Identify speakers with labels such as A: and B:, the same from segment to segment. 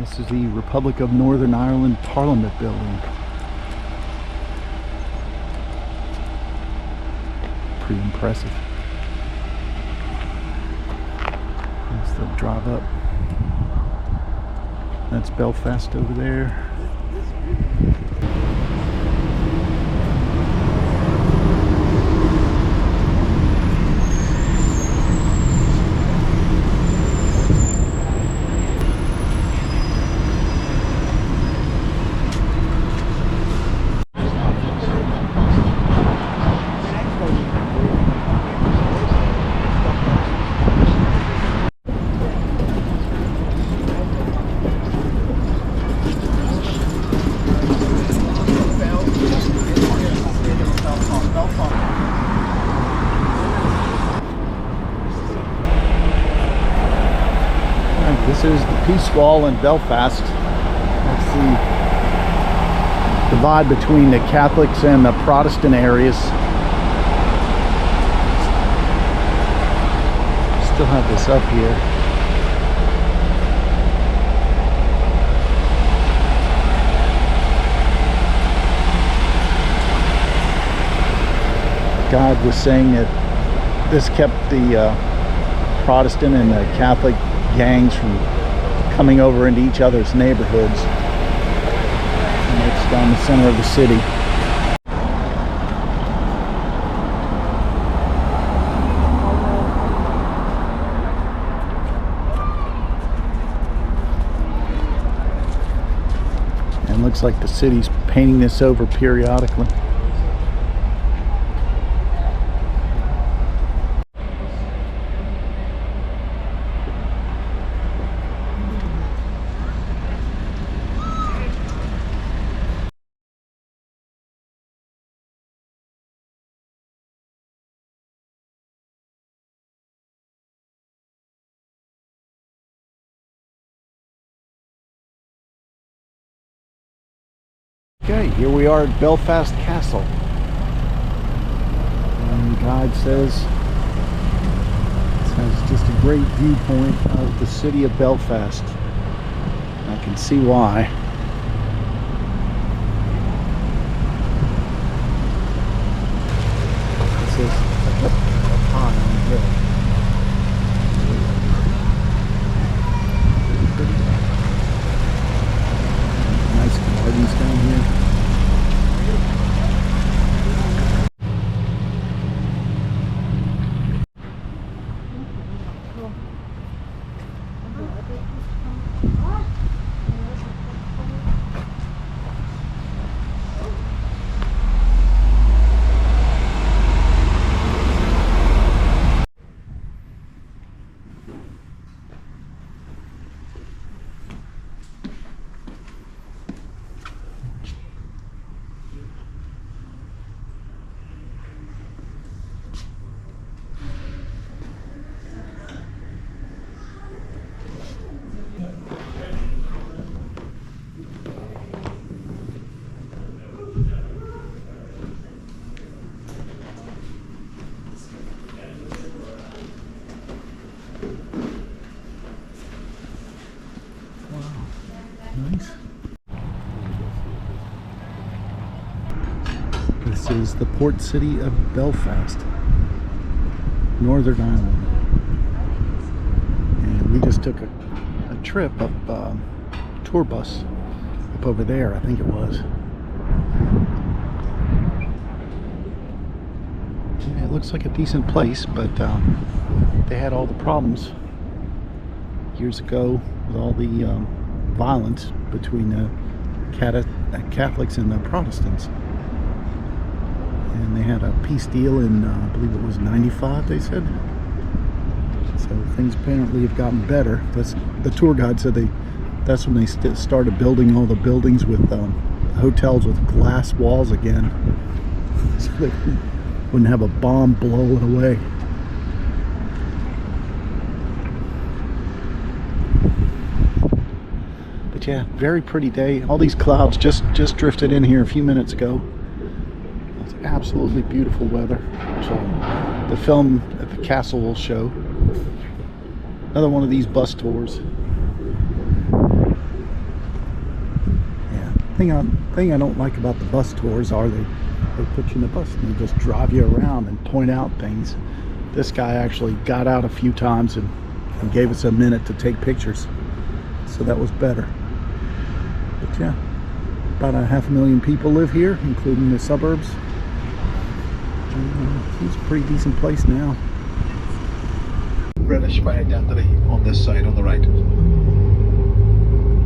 A: This is the Republic of Northern Ireland Parliament building. Pretty impressive. Let's still drive up. That's Belfast over there. This is the Peace Wall in Belfast. That's the divide between the Catholics and the Protestant areas. Still have this up here. God was saying that this kept the Protestant and the Catholic gangs from coming over into each other's neighborhoods. And it's down the center of the city. And it looks like the city's painting this over periodically. Okay, here we are at Belfast Castle. And the guide says this has just a great viewpoint of the city of Belfast. I can see why. This is a pond on the hill. Nice gardens down here. Nice. This is the port city of Belfast, Northern Ireland. And we just took a trip up, tour bus up over there, I think it was. And it looks like a decent place, but they had all the problems years ago with all the violence between the Catholics and the Protestants. And they had a peace deal in, I believe it was 95, they said. So things apparently have gotten better. The tour guide said that's when they started building all the buildings with hotels with glass walls again. So they wouldn't have a bomb blow it away. But yeah, very pretty day. All these clouds just drifted in here a few minutes ago. It's absolutely beautiful weather. So the film at the castle will show. Another one of these bus tours. thing I don't like about the bus tours are they put you in the bus and they just drive you around and point out things. This guy actually got out a few times and gave us a minute to take pictures, so that was better. But yeah, about 500,000 people live here, including the suburbs. It's a pretty decent place now.
B: British by identity on this side on the right.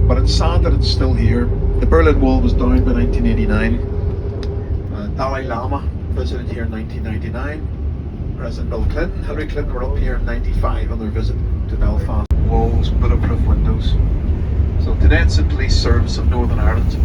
B: But it's sad that it's still here. The Berlin Wall was down by 1989. Dalai Lama visited here in 1999. President Bill Clinton, Hillary Clinton were up here in 95 on their visit to Belfast. Walls, bulletproof windows. So today it's the police service of Northern Ireland.